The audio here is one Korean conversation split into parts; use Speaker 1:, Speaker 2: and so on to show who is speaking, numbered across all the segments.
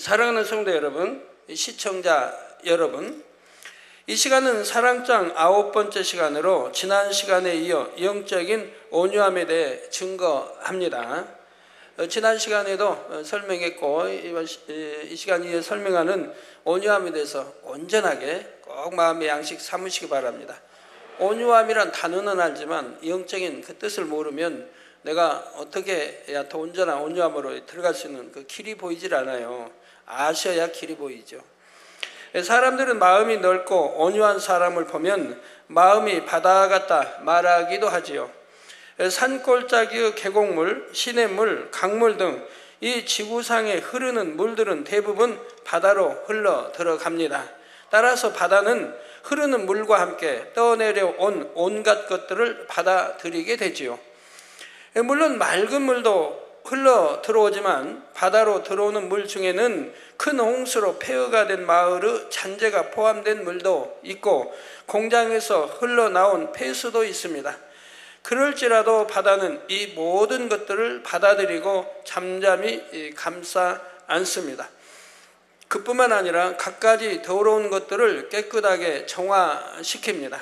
Speaker 1: 사랑하는 성도 여러분, 시청자 여러분, 이 시간은 사랑장 9번째 시간으로 지난 시간에 이어 영적인 온유함에 대해 증거합니다. 지난 시간에도 설명했고 이 시간에 설명하는 온유함에 대해서 온전하게 꼭 마음의 양식 삼으시기 바랍니다. 온유함이란 단어는 알지만 영적인 그 뜻을 모르면 내가 어떻게 해야 더 온전한 온유함으로 들어갈 수 있는 그 길이 보이질 않아요. 아셔야 길이 보이죠. 사람들은 마음이 넓고 온유한 사람을 보면 마음이 바다 같다 말하기도 하지요. 산골짜기의 계곡물, 시냇물, 강물 등 이 지구상에 흐르는 물들은 대부분 바다로 흘러 들어갑니다. 따라서 바다는 흐르는 물과 함께 떠내려온 온갖 것들을 받아들이게 되지요. 물론 맑은 물도 흘러 들어오지만 바다로 들어오는 물 중에는 큰 홍수로 폐허가 된 마을의 잔재가 포함된 물도 있고 공장에서 흘러나온 폐수도 있습니다. 그럴지라도 바다는 이 모든 것들을 받아들이고 잠잠히 감싸 안습니다. 그뿐만 아니라 갖가지 더러운 것들을 깨끗하게 정화시킵니다.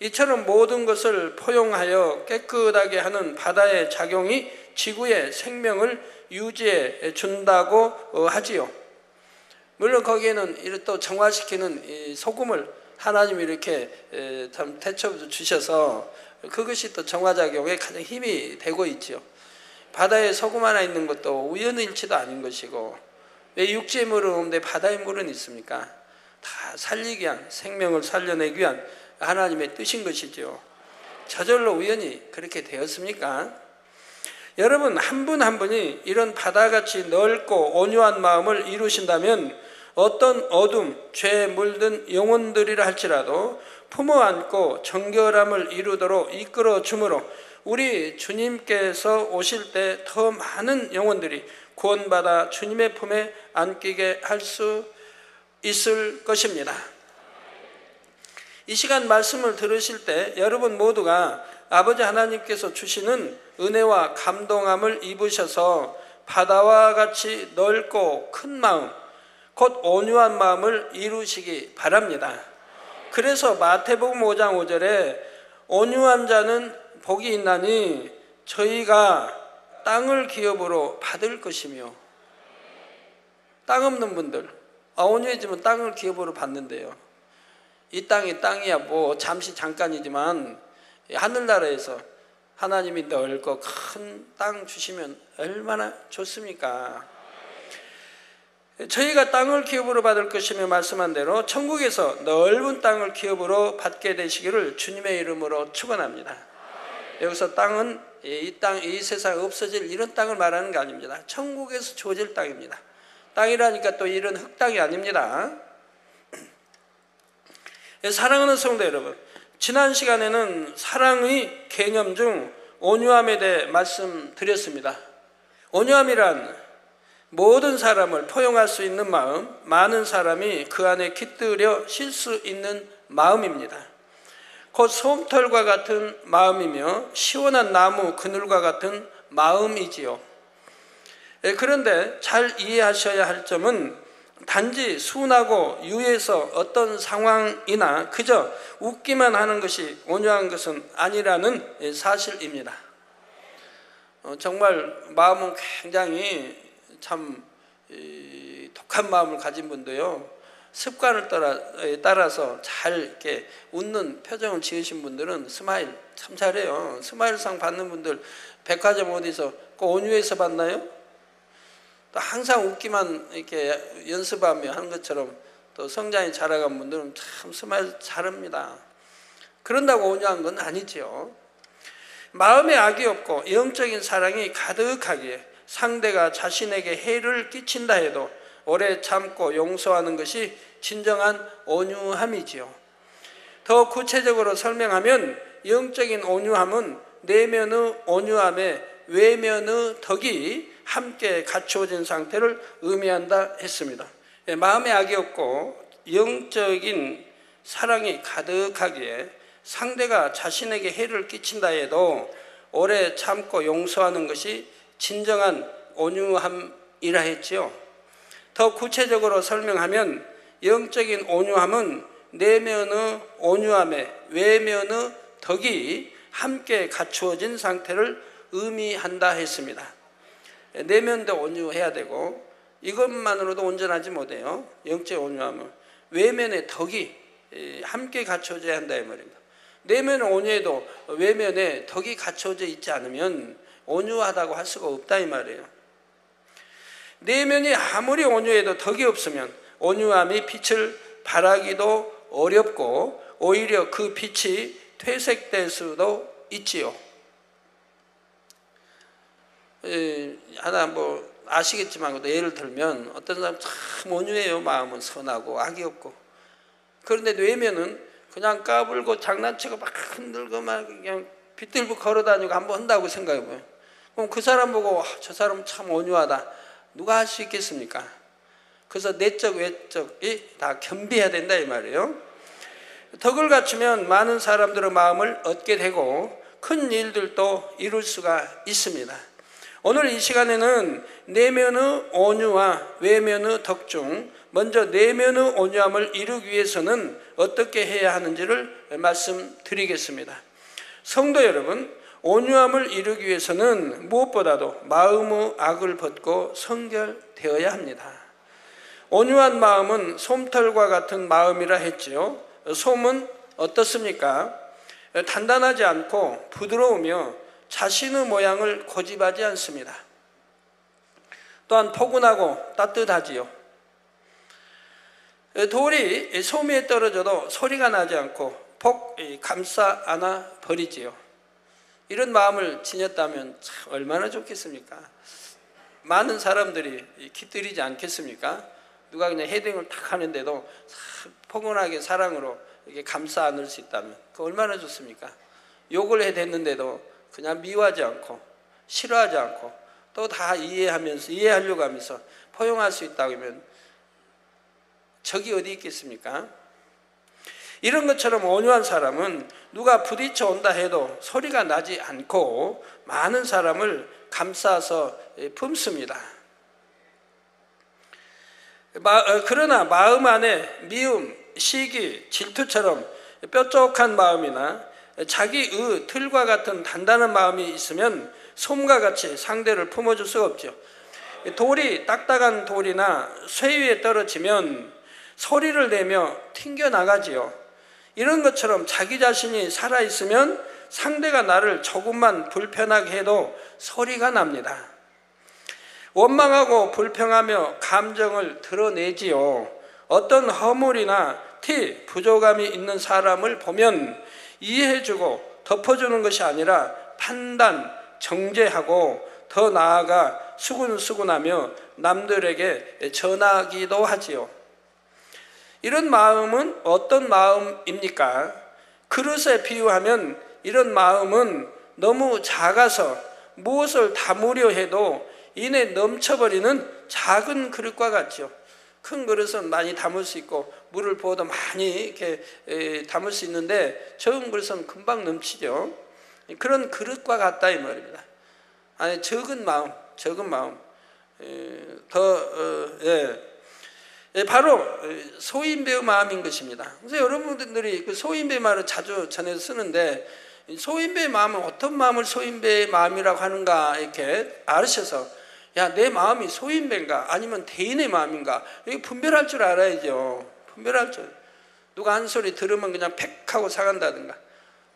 Speaker 1: 이처럼 모든 것을 포용하여 깨끗하게 하는 바다의 작용이 지구의 생명을 유지해 준다고 하지요. 물론 거기에는 또 정화시키는 소금을 하나님이 이렇게 참 태초부터 주셔서 그것이 또 정화작용에 가장 힘이 되고 있죠. 바다에 소금 하나 있는 것도 우연일치도 아닌 것이고, 왜 육지의 물은 없는데 바다의 물은 있습니까? 다 살리기 위한, 생명을 살려내기 위한 하나님의 뜻인 것이죠. 저절로 우연히 그렇게 되었습니까? 여러분 한 분 한 분이 이런 바다같이 넓고 온유한 마음을 이루신다면 어떤 어둠, 죄에 물든 영혼들이라 할지라도 품어 안고 정결함을 이루도록 이끌어 주므로 우리 주님께서 오실 때 더 많은 영혼들이 구원받아 주님의 품에 안기게 할 수 있을 것입니다. 이 시간 말씀을 들으실 때 여러분 모두가 아버지 하나님께서 주시는 은혜와 감동함을 입으셔서 바다와 같이 넓고 큰 마음, 곧 온유한 마음을 이루시기 바랍니다. 그래서 마태복음 5장 5절에 온유한 자는 복이 있나니 저희가 땅을 기업으로 받을 것이며, 땅 없는 분들 온유해지면 땅을 기업으로 받는데요. 이 땅이 땅이야 뭐 잠시 잠깐이지만 하늘나라에서 하나님이 넓고 큰 땅 주시면 얼마나 좋습니까? 저희가 땅을 기업으로 받을 것이며 말씀한 대로 천국에서 넓은 땅을 기업으로 받게 되시기를 주님의 이름으로 축원합니다. 여기서 땅은 이 세상 없어질 이런 땅을 말하는 게 아닙니다. 천국에서 주어질 땅입니다. 땅이라니까 또 이런 흙땅이 아닙니다. 사랑하는 성도 여러분, 지난 시간에는 사랑의 개념 중 온유함에 대해 말씀드렸습니다. 온유함이란 모든 사람을 포용할 수 있는 마음, 많은 사람이 그 안에 깃들여 쉴 수 있는 마음입니다. 곧 솜털과 같은 마음이며 시원한 나무 그늘과 같은 마음이지요. 그런데 잘 이해하셔야 할 점은 단지 순하고 유해서 어떤 상황이나 그저 웃기만 하는 것이 온유한 것은 아니라는 사실입니다. 정말 마음은 굉장히 참 독한 마음을 가진 분도요, 습관을 따라서 잘 이렇게 웃는 표정을 지으신 분들은 스마일 참 잘해요. 스마일상 받는 분들 백화점 어디서 꼭 온유해서 받나요? 또 항상 웃기만 이렇게 연습하며 하는 것처럼 또 성장이 자라간 분들은 참 스마일 잘합니다. 그런다고 온유한 건 아니죠. 마음에 악이 없고 영적인 사랑이 가득하기에 상대가 자신에게 해를 끼친다 해도 오래 참고 용서하는 것이 진정한 온유함이지요. 더 구체적으로 설명하면 영적인 온유함은 내면의 온유함에 외면의 덕이 함께 갖추어진 상태를 의미한다 했습니다. 마음에 악이 없고 영적인 사랑이 가득하기에 상대가 자신에게 해를 끼친다 해도 오래 참고 용서하는 것이 진정한 온유함이라 했지요. 더 구체적으로 설명하면 영적인 온유함은 내면의 온유함에 외면의 덕이 함께 갖추어진 상태를 의미한다 했습니다. 내면도 온유해야 되고 이것만으로도 온전하지 못해요. 영적 온유함은 외면의 덕이 함께 갖춰져야 한다 이 말입니다. 내면은 온유해도 외면에 덕이 갖춰져 있지 않으면 온유하다고 할 수가 없다 이 말이에요. 내면이 아무리 온유해도 덕이 없으면 온유함이 빛을 발하기도 어렵고 오히려 그 빛이 퇴색될 수도 있지요. 하나 뭐 아시겠지만 예를 들면 어떤 사람 참 온유해요. 마음은 선하고 악이 없고. 그런데 외면은 그냥 까불고 장난치고 막 흔들고 막 그냥 빗들고 걸어다니고 한번 한다고 생각해봐요. 그럼 그 사람 보고 저 사람 참 온유하다. 누가 할 수 있겠습니까? 그래서 내적 외적이 다 겸비해야 된다 이 말이에요. 덕을 갖추면 많은 사람들의 마음을 얻게 되고 큰 일들도 이룰 수가 있습니다. 오늘 이 시간에는 내면의 온유와 외면의 덕 중 먼저 내면의 온유함을 이루기 위해서는 어떻게 해야 하는지를 말씀드리겠습니다. 성도 여러분, 온유함을 이루기 위해서는 무엇보다도 마음의 악을 벗고 성결되어야 합니다. 온유한 마음은 솜털과 같은 마음이라 했지요. 솜은 어떻습니까? 단단하지 않고 부드러우며 자신의 모양을 고집하지 않습니다. 또한 포근하고 따뜻하지요. 돌이 솜 위에 떨어져도 소리가 나지 않고 폭 감싸 안아 버리지요. 이런 마음을 지녔다면 참 얼마나 좋겠습니까? 많은 사람들이 깃들이지 않겠습니까? 누가 그냥 헤딩을 탁 하는데도 포근하게 사랑으로 이렇게 감싸 안을 수 있다면 그 얼마나 좋습니까? 욕을 해댔는데도 그냥 미워하지 않고 싫어하지 않고 또 다 이해하려고 하면서 포용할 수 있다고 하면 적이 어디 있겠습니까? 이런 것처럼 온유한 사람은 누가 부딪혀 온다 해도 소리가 나지 않고 많은 사람을 감싸서 품습니다. 그러나 마음 안에 미움, 시기, 질투처럼 뾰족한 마음이나 자기의 틀과 같은 단단한 마음이 있으면 솜과 같이 상대를 품어줄 수가 없죠. 돌이 딱딱한 돌이나 쇠 위에 떨어지면 소리를 내며 튕겨나가지요. 이런 것처럼 자기 자신이 살아있으면 상대가 나를 조금만 불편하게 해도 소리가 납니다. 원망하고 불평하며 감정을 드러내지요. 어떤 허물이나 티, 부족함이 있는 사람을 보면 이해해주고 덮어주는 것이 아니라 판단, 정죄하고 더 나아가 수군수군하며 남들에게 전하기도 하지요. 이런 마음은 어떤 마음입니까? 그릇에 비유하면 이런 마음은 너무 작아서 무엇을 담으려 해도 이내 넘쳐버리는 작은 그릇과 같죠. 큰 그릇은 많이 담을 수 있고 물을 부어도 많이 이렇게 담을 수 있는데 적은 그릇은 금방 넘치죠. 그런 그릇과 같다 이 말입니다. 아니 적은 마음 바로 소인배의 마음인 것입니다. 그래서 여러분들이 그 소인배 말을 자주 전해서 쓰는데 소인배의 마음은 어떤 마음을 소인배의 마음이라고 하는가 이렇게 알으셔서 야, 내 마음이 소인배인가 아니면 대인의 마음인가 이게 분별할 줄 알아야죠. 분별할 줄. 누가 한 소리 들으면 그냥 팩 하고 사간다든가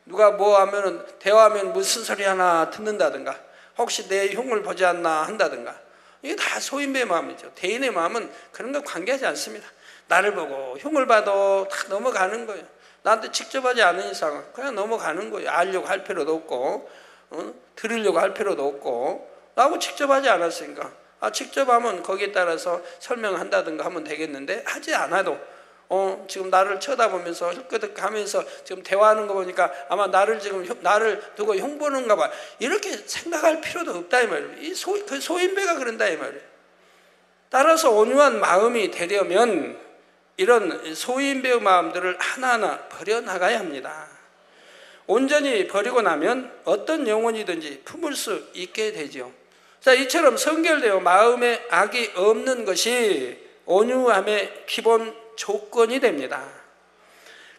Speaker 1: 누가 뭐 하면은 대화하면 무슨 소리 하나 듣는다든가 혹시 내 흉을 보지 않나 한다든가 이게 다 소인배의 마음이죠. 대인의 마음은 그런 거 관계하지 않습니다. 나를 보고 흉을 봐도 다 넘어가는 거예요. 나한테 직접 하지 않은 이상 그냥 넘어가는 거예요. 알려고 할 필요도 없고 들으려고 할 필요도 없고 나하고 직접 하지 않았으니까 직접 하면 거기에 따라서 설명한다든가 하면 되겠는데 하지 않아도 지금 나를 쳐다보면서 힐끄득 하면서 지금 대화하는 거 보니까 아마 나를 두고 흉보는가 봐 이렇게 생각할 필요도 없다 이 말이에요. 그 소인배가 그런다 이 말이에요. 따라서 온유한 마음이 되려면 이런 소인배의 마음들을 하나하나 버려나가야 합니다. 온전히 버리고 나면 어떤 영혼이든지 품을 수 있게 되죠. 자, 이처럼 성결되어 마음에 악이 없는 것이 온유함의 기본 조건이 됩니다.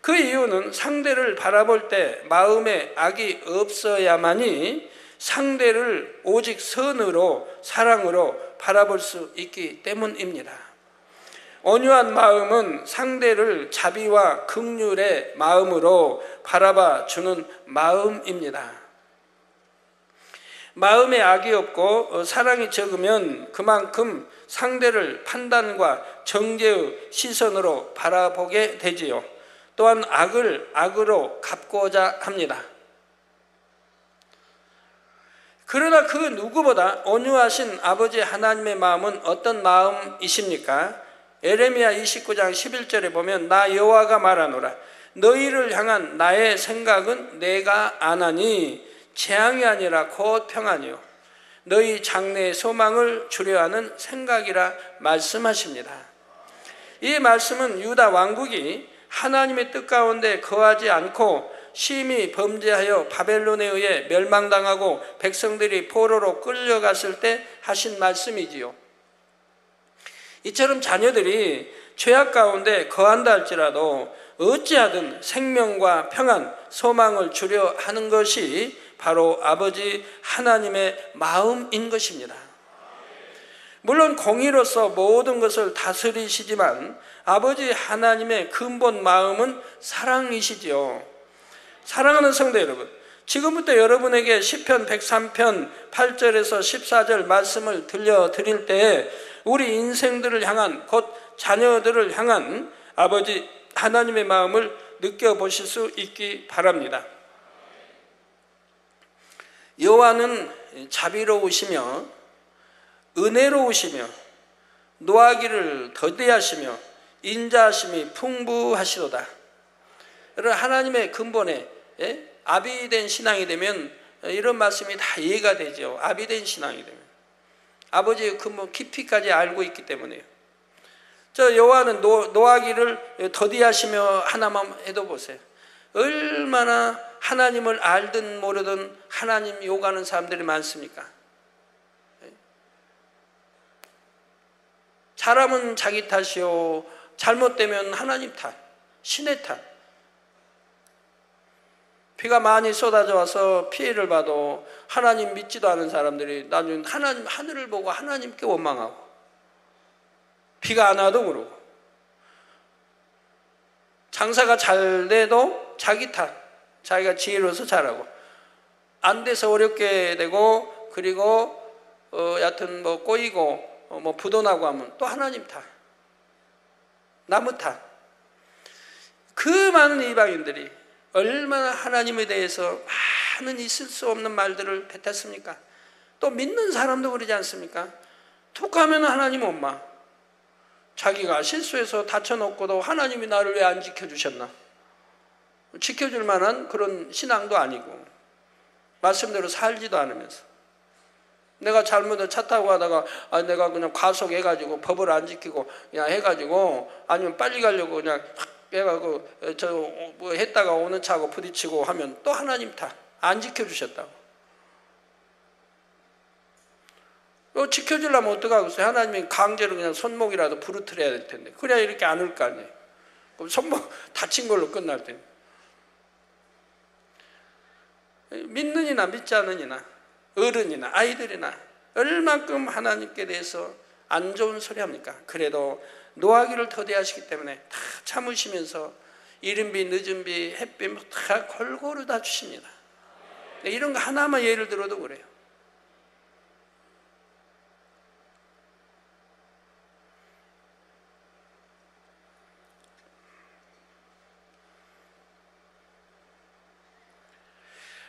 Speaker 1: 그 이유는 상대를 바라볼 때 마음에 악이 없어야만이 상대를 오직 선으로, 사랑으로 바라볼 수 있기 때문입니다. 온유한 마음은 상대를 자비와 긍휼의 마음으로 바라봐 주는 마음입니다. 마음에 악이 없고 사랑이 적으면 그만큼 상대를 판단과 정죄의 시선으로 바라보게 되지요. 또한 악을 악으로 갚고자 합니다. 그러나 그 누구보다 온유하신 아버지 하나님의 마음은 어떤 마음이십니까? 에레미야 29장 11절에 보면 나 여호와가 말하노라 너희를 향한 나의 생각은 내가 아나니 재앙이 아니라 곧 평안이요 너희 장래의 소망을 주려 하는 생각이라 말씀하십니다. 이 말씀은 유다 왕국이 하나님의 뜻 가운데 거하지 않고 심히 범죄하여 바벨론에 의해 멸망당하고 백성들이 포로로 끌려갔을 때 하신 말씀이지요. 이처럼 자녀들이 죄악 가운데 거한다 할지라도 어찌하든 생명과 평안, 소망을 주려 하는 것이 바로 아버지 하나님의 마음인 것입니다. 물론 공의로서 모든 것을 다스리시지만 아버지 하나님의 근본 마음은 사랑이시지요. 사랑하는 성도 여러분, 지금부터 여러분에게 시편 103편 8절에서 14절 말씀을 들려드릴 때 우리 인생들을 향한, 곧 자녀들을 향한 아버지 하나님의 마음을 느껴보실 수 있기 바랍니다. 여호와는 자비로우시며 은혜로우시며 노하기를 더디하시며 인자하심이 풍부하시도다. 여러분, 하나님의 근본에 아비된 신앙이 되면 이런 말씀이 다 이해가 되죠. 아비된 신앙이 되면 아버지의 근본 깊이까지 알고 있기 때문에요. 저 여호와는 노하기를 더디하시며 하나만 해도 보세요. 얼마나 하나님을 알든 모르든 하나님 욕하는 사람들이 많습니까? 잘하면 자기 탓이요, 잘못되면 하나님 탓, 신의 탓. 비가 많이 쏟아져 와서 피해를 봐도 하나님 믿지도 않은 사람들이 나중에 하나님, 하늘을 보고 하나님께 원망하고, 비가 안 와도 그러고, 장사가 잘 돼도 자기 탓, 자기가 지혜로워서 잘하고, 안 돼서 어렵게 되고, 그리고 여하튼 뭐 꼬이고 뭐 부도나고 하면 또 하나님 탓, 나무 탓. 그 많은 이방인들이 얼마나 하나님에 대해서 많은 있을 수 없는 말들을 뱉었습니까? 또 믿는 사람도 그러지 않습니까? 툭 하면 하나님 엄마, 자기가 실수해서 다쳐놓고도 하나님이 나를 왜 안 지켜주셨나? 지켜줄 만한 그런 신앙도 아니고 말씀대로 살지도 않으면서, 내가 잘못해서 차 타고 가다가 내가 그냥 과속해가지고 법을 안 지키고 그냥 해가지고, 아니면 빨리 가려고 그냥 해가지고 뭐 했다가 오는 차하고 부딪히고 하면 또 하나님 탓, 안 지켜주셨다고. 지켜주려면 어떡하겠어요? 하나님이 강제로 그냥 손목이라도 부르트려야 될 텐데, 그래야 이렇게 안 올 거 아니에요. 그럼 손목 다친 걸로 끝날 텐데. 믿는 이나 믿지 않는 이나 어른이나 아이들이나 얼만큼 하나님께 대해서 안 좋은 소리 합니까? 그래도 노하기를 더디하시기 때문에 다 참으시면서 이른 비 늦은 비 햇빛 다 골고루 다 주십니다. 이런 거 하나만 예를 들어도 그래요.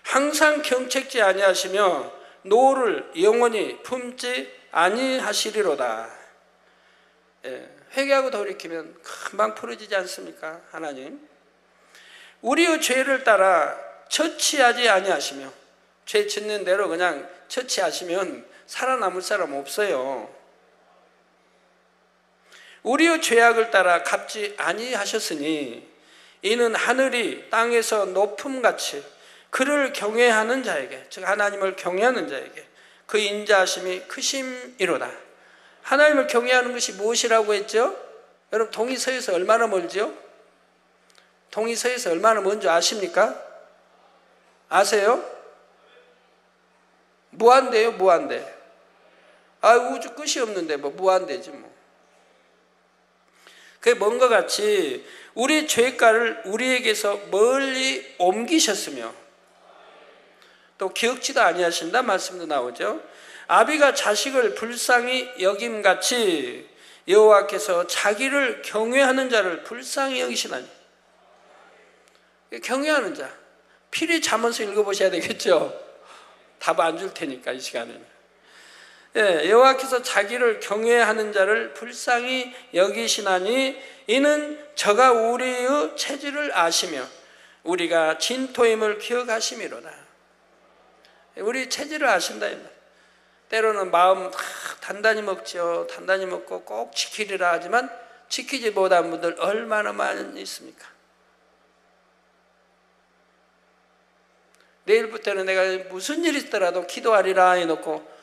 Speaker 1: 항상 경책지 아니하시며 노를 영원히 품지 아니하시리로다. 회개하고 돌이키면 금방 풀어지지 않습니까? 하나님, 우리의 죄를 따라 처치하지 아니하시며, 죄 짓는 대로 그냥 처치하시면 살아남을 사람 없어요. 우리의 죄악을 따라 갚지 아니하셨으니 이는 하늘이 땅에서 높음같이 그를 경외하는 자에게, 즉 하나님을 경외하는 자에게 그 인자하심이 크심이로다. 하나님을 경외하는 것이 무엇이라고 했죠? 여러분 동의서에서 얼마나 멀죠? 동의서에서 얼마나 먼저 아십니까? 아세요? 무한대요, 무한대. 우주 끝이 없는데 뭐 무한대지 뭐. 그게 뭔가 같이 우리 죄가를 우리에게서 멀리 옮기셨으며 또 기억지도 아니하신다 말씀도 나오죠. 아비가 자식을 불쌍히 여김같이 여호와께서 자기를 경외하는 자를 불쌍히 여기시나니. 경외하는 자. 필히 잠언서 읽어보셔야 되겠죠. 답 안 줄 테니까 이 시간에는. 여호와께서 자기를 경외하는 자를 불쌍히 여기시나니 이는 저가 우리의 체질을 아시며 우리가 진토임을 기억하심이로다. 우리 체질을 아신다. 때로는 마음 단단히 먹죠. 단단히 먹고 꼭 지키리라 하지만 지키지 못한 분들 얼마나 많이 있습니까? 내일부터는 내가 무슨 일이 있더라도 기도하리라 해놓고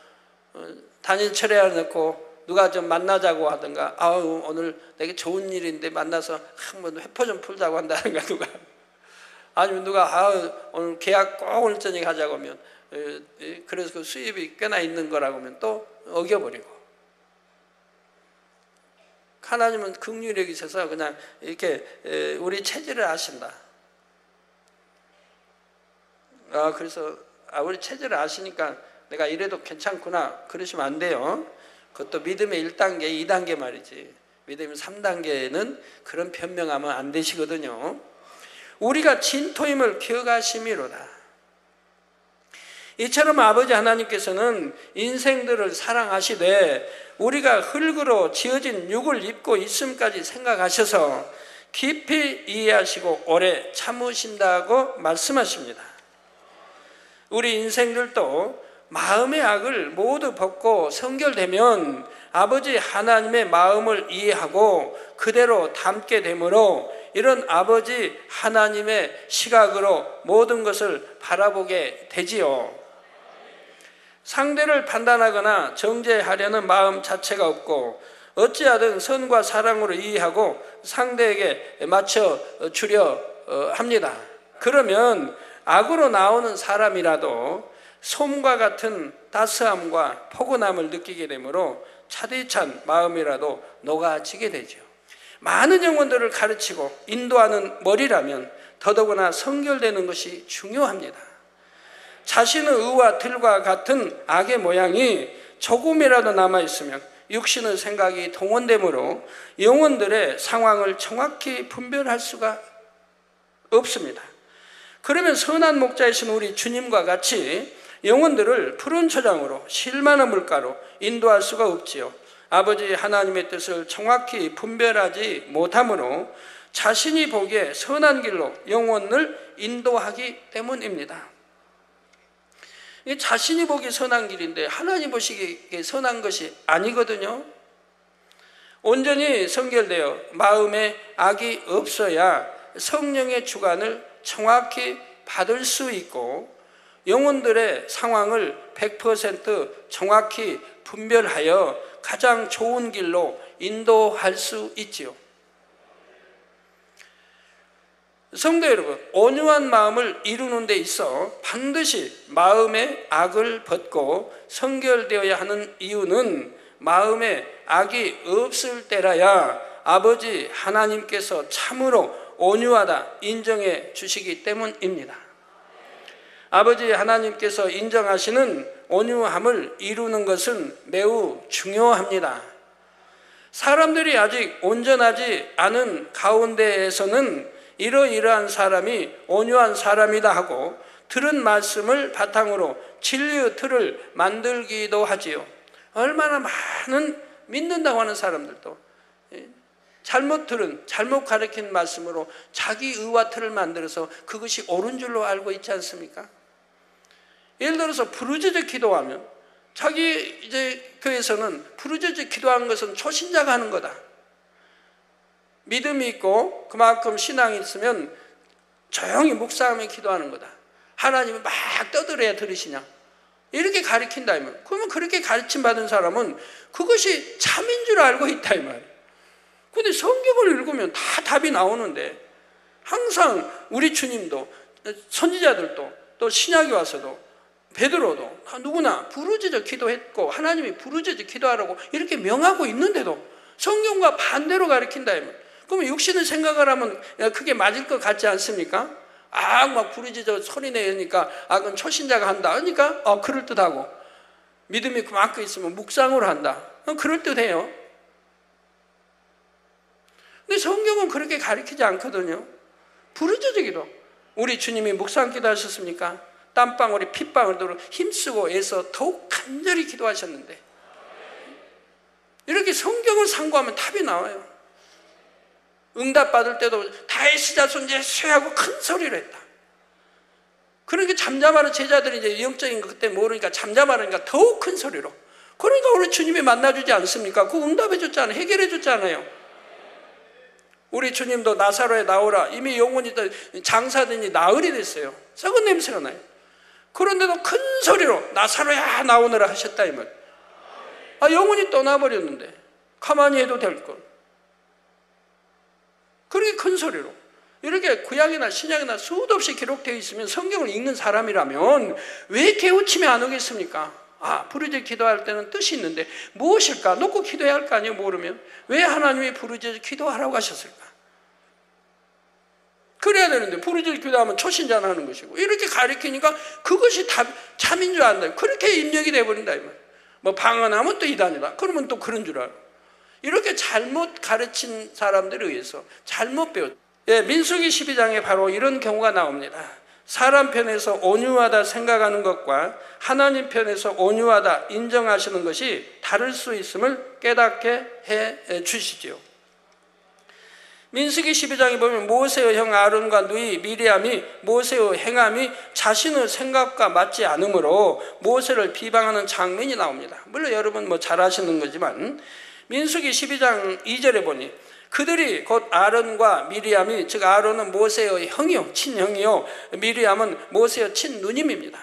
Speaker 1: 단일철회 해놓고 누가 좀 만나자고 하든가 오늘 되게 좋은 일인데 만나서 한번 회포 좀 풀자고 한다든가 누가 아니면 누가 오늘 계약 꼭 오늘 저녁에 하자고 하면 그래서 그 수입이 꽤나 있는 거라고 하면 또 어겨버리고 하나님은 긍휼히 여기셔서 그냥 이렇게 우리 체질을 아신다. 그래서 우리 체질을 아시니까 내가 이래도 괜찮구나 그러시면 안 돼요. 그것도 믿음의 1단계, 2단계 말이지. 믿음의 3단계는 그런 변명하면 안 되시거든요. 우리가 진토임을 기억하심이로다. 이처럼 아버지 하나님께서는 인생들을 사랑하시되 우리가 흙으로 지어진 육을 입고 있음까지 생각하셔서 깊이 이해하시고 오래 참으신다고 말씀하십니다. 우리 인생들도 마음의 악을 모두 벗고 성결되면 아버지 하나님의 마음을 이해하고 그대로 담게 되므로 이런 아버지 하나님의 시각으로 모든 것을 바라보게 되지요. 상대를 판단하거나 정죄하려는 마음 자체가 없고 어찌하든 선과 사랑으로 이해하고 상대에게 맞춰 주려 합니다. 그러면 악으로 나오는 사람이라도 솜과 같은 따스함과 포근함을 느끼게 되므로 차디찬 마음이라도 녹아지게 되죠. 많은 영혼들을 가르치고 인도하는 머리라면 더더구나 성결되는 것이 중요합니다. 자신의 의와 틀과 같은 악의 모양이 조금이라도 남아있으면 육신의 생각이 동원되므로 영혼들의 상황을 정확히 분별할 수가 없습니다. 그러면 선한 목자이신 우리 주님과 같이 영혼들을 푸른 초장으로 실만한 물가로 인도할 수가 없지요. 아버지 하나님의 뜻을 정확히 분별하지 못하므로 자신이 보기에 선한 길로 영혼을 인도하기 때문입니다. 자신이 보기에 선한 길인데 하나님 보시기에 선한 것이 아니거든요. 온전히 성결되어 마음에 악이 없어야 성령의 주관을 정확히 받을 수 있고 영혼들의 상황을 100% 정확히 분별하여 가장 좋은 길로 인도할 수 있지요. 성도 여러분, 온유한 마음을 이루는 데 있어 반드시 마음의 악을 벗고 성결되어야 하는 이유는 마음에 악이 없을 때라야 아버지 하나님께서 참으로 온유하다 인정해 주시기 때문입니다. 아버지 하나님께서 인정하시는 온유함을 이루는 것은 매우 중요합니다. 사람들이 아직 온전하지 않은 가운데에서는 이러이러한 사람이 온유한 사람이다 하고 들은 말씀을 바탕으로 진리의 틀을 만들기도 하지요. 얼마나 많은 믿는다고 하는 사람들도 잘못 들은, 잘못 가르친 말씀으로 자기 의와 틀을 만들어서 그것이 옳은 줄로 알고 있지 않습니까? 예를 들어서 부르짖어 기도하면 자기 이제 교회에서는 부르짖어 기도하는 것은 초신자가 하는 거다. 믿음이 있고 그만큼 신앙이 있으면 조용히 묵상하며 기도하는 거다. 하나님이 막 떠들어야 들으시냐? 이렇게 가르친다 이 말. 그러면 그렇게 가르침 받은 사람은 그것이 참인 줄 알고 있다 이 말이에요. 근데 성경을 읽으면 다 답이 나오는데, 항상 우리 주님도, 선지자들도, 또 신약에 와서도, 베드로도 누구나 부르짖어 기도했고 하나님이 부르짖어 기도하라고 이렇게 명하고 있는데도 성경과 반대로 가르친다 이 말. 그러면 육신을 생각을 하면 그게 맞을 것 같지 않습니까? 막 부르짖어 소리 내니까 그건 초신자가 한다. 그러니까 그럴듯하고, 믿음이 그만큼 있으면 묵상으로 한다. 그럴듯해요. 근데 성경은 그렇게 가르치지 않거든요. 부르짖어 기도. 우리 주님이 묵상 기도하셨습니까? 땀방울이 핏방울도 힘쓰고 애써 더욱 간절히 기도하셨는데, 이렇게 성경을 상고하면 답이 나와요. 응답받을 때도 다윗의 자손 예수하고 큰 소리로 했다. 그러니까 잠잠하는 제자들이 이제 영적인 것 그때 모르니까 잠잠하니까 더욱 큰 소리로. 그러니까 우리 주님이 만나주지 않습니까? 그 응답해 줬잖아요. 해결해 줬잖아요. 우리 주님도 나사로에 나오라. 이미 영혼이 장사되니 나흘이 됐어요. 썩은 냄새가 나요. 그런데도 큰 소리로 나사로야 나오느라 하셨다 이 말. 영혼이 떠나버렸는데 가만히 해도 될 걸. 그렇게 큰 소리로. 이렇게 구약이나 신약이나 수도 없이 기록되어 있으면, 성경을 읽는 사람이라면 왜 깨우침이 안 오겠습니까? 부르짖어 기도할 때는 뜻이 있는데 무엇일까? 놓고 기도해야 할 거 아니에요. 모르면. 왜 하나님이 부르짖어 기도하라고 하셨을까? 그래야 되는데 부르짖어 기도하면 초신자는 하는 것이고, 이렇게 가르치니까 그것이 참인 줄 안다. 그렇게 입력이 돼버린다 이 말. 뭐 방언하면 또 이단이다. 그러면 또 그런 줄 알아. 이렇게 잘못 가르친 사람들에 의해서 잘못 배웠다. 민수기 12장에 바로 이런 경우가 나옵니다. 사람 편에서 온유하다 생각하는 것과 하나님 편에서 온유하다 인정하시는 것이 다를 수 있음을 깨닫게 해 주시지요. 민수기 12장에 보면 모세의 형 아론과 누이 미리암이 모세의 행함이 자신의 생각과 맞지 않으므로 모세를 비방하는 장면이 나옵니다. 물론 여러분 잘 아시는 거지만, 민수기 12장 2절에 보니 그들이 곧 아론과 미리암이, 즉 아론은 모세의 형이요 친형이요 미리암은 모세의 친누님입니다.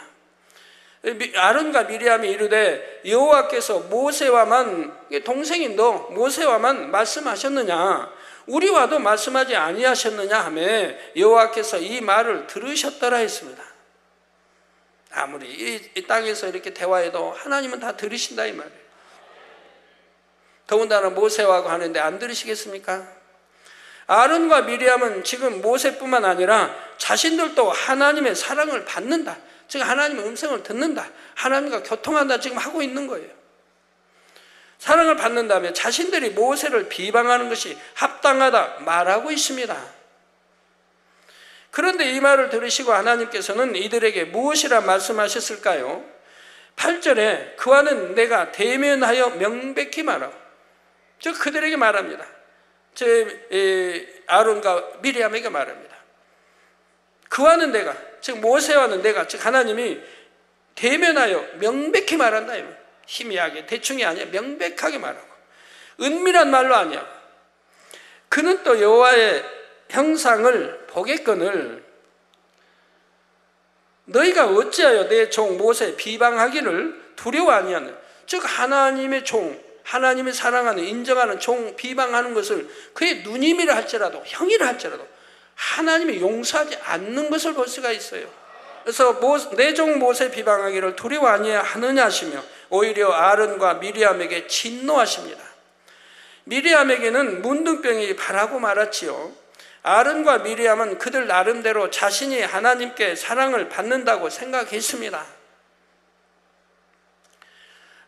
Speaker 1: 아론과 미리암이 이르되 여호와께서 모세와만, 동생인도 모세와만 말씀하셨느냐, 우리와도 말씀하지 아니하셨느냐 하며 여호와께서 이 말을 들으셨더라 했습니다. 아무리 이 땅에서 이렇게 대화해도 하나님은 다 들으신다 이 말이에요. 더군다나 모세하고 하는데 안 들으시겠습니까? 아론과 미리암은 지금 모세뿐만 아니라 자신들도 하나님의 사랑을 받는다, 즉 하나님의 음성을 듣는다, 하나님과 교통한다 지금 하고 있는 거예요. 사랑을 받는다면 자신들이 모세를 비방하는 것이 합당하다 말하고 있습니다. 그런데 이 말을 들으시고 하나님께서는 이들에게 무엇이라 말씀하셨을까요? 8절에 그와는 내가 대면하여 명백히 말하고, 즉 그들에게 말합니다. 아론과 미리암에게 말합니다. 그와는 내가, 즉 모세와는 내가, 즉 하나님이 대면하여 명백히 말한다. 희미하게 대충이 아니야. 명백하게 말하고, 은밀한 말로 아니야. 그는 또 여호와의 형상을 보겠거늘 너희가 어찌하여 내 종 모세 비방하기를 두려워 아니하느냐. 즉 하나님의 종, 하나님이 사랑하는 인정하는 종 비방하는 것을 그의 누님이라 할지라도 형이라 할지라도 하나님이 용서하지 않는 것을 볼 수가 있어요. 그래서 내 종 모세 비방하기를 두려워 아니하느냐 하시며 오히려 아론과 미리암에게 진노하십니다. 미리암에게는 문둥병이 바라고 말았지요. 아론과 미리암은 그들 나름대로 자신이 하나님께 사랑을 받는다고 생각했습니다.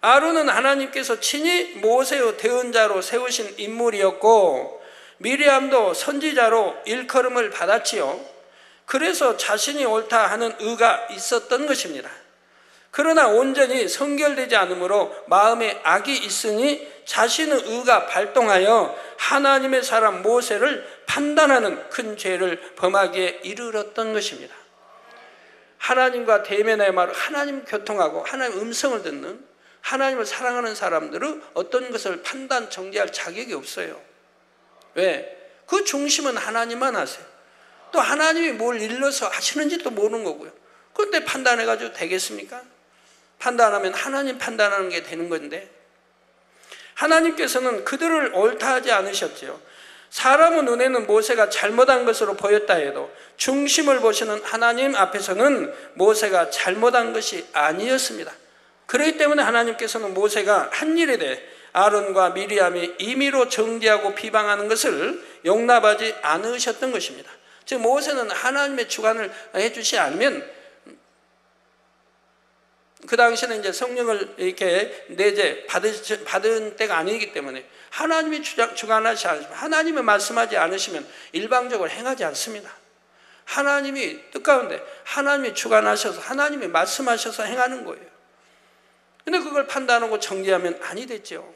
Speaker 1: 아론은 하나님께서 친히 모세의 대언자로 세우신 인물이었고, 미리암도 선지자로 일컬음을 받았지요. 그래서 자신이 옳다 하는 의가 있었던 것입니다. 그러나 온전히 성결되지 않으므로 마음에 악이 있으니 자신의 의가 발동하여 하나님의 사람 모세를 판단하는 큰 죄를 범하기에 이르렀던 것입니다. 하나님과 대면의 말을 하나님 교통하고 하나님 음성을 듣는, 하나님을 사랑하는 사람들은 어떤 것을 판단, 정죄할 자격이 없어요. 왜? 그 중심은 하나님만 아세요. 또 하나님이 뭘 일러서 하시는지도 모르는 거고요. 그런데 판단해가지고 되겠습니까? 판단하면 하나님 판단하는 게 되는 건데, 하나님께서는 그들을 옳다 하지 않으셨지요. 사람의 눈에는 모세가 잘못한 것으로 보였다 해도 중심을 보시는 하나님 앞에서는 모세가 잘못한 것이 아니었습니다. 그렇기 때문에 하나님께서는 모세가 한 일에 대해 아론과 미리암이 임의로 정죄하고 비방하는 것을 용납하지 않으셨던 것입니다. 즉 모세는 하나님의 주관을 해주지 않으면, 그 당시에는 이제 성령을 이렇게 내재 받은 때가 아니기 때문에 하나님이 주관하지 않으시면, 하나님이 말씀하지 않으시면 일방적으로 행하지 않습니다. 하나님이 뜻가운데 하나님이 주관하셔서 하나님이 말씀하셔서 행하는 거예요. 근데 그걸 판단하고 정죄하면 아니 됐죠.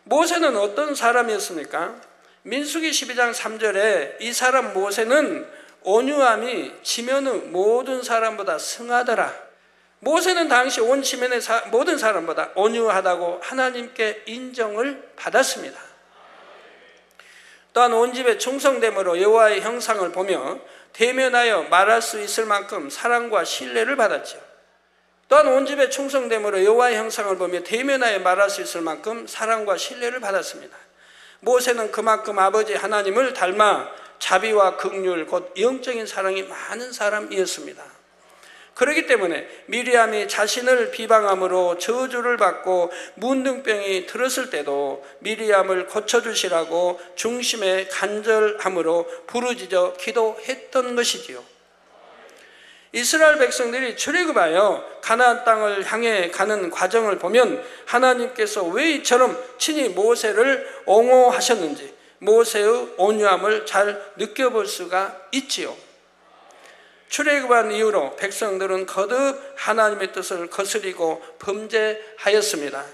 Speaker 1: 모세는 어떤 사람이었습니까? 민수기 12장 3절에 이 사람 모세는 온유함이 지면의 모든 사람보다 승하더라. 모세는 당시 온 지면의 모든 사람보다 온유하다고 하나님께 인정을 받았습니다. 또한 온 집에 충성됨으로 여호와의 형상을 보며 대면하여 말할 수 있을 만큼 사랑과 신뢰를 받았죠. 또한 온 집에 충성됨으로 여호와의 형상을 보며 대면하여 말할 수 있을 만큼 사랑과 신뢰를 받았습니다. 모세는 그만큼 아버지 하나님을 닮아 자비와 긍휼 곧 영적인 사랑이 많은 사람이었습니다. 그렇기 때문에 미리암이 자신을 비방함으로 저주를 받고 문둥병이 들었을 때도 미리암을 고쳐주시라고 중심에 간절함으로 부르짖어 기도했던 것이지요. 이스라엘 백성들이 출애굽하여 가나안 땅을 향해 가는 과정을 보면 하나님께서 왜 이처럼 친히 모세를 옹호하셨는지 모세의 온유함을 잘 느껴볼 수가 있지요. 출애굽한 이후로 백성들은 거듭 하나님의 뜻을 거스리고 범죄하였습니다.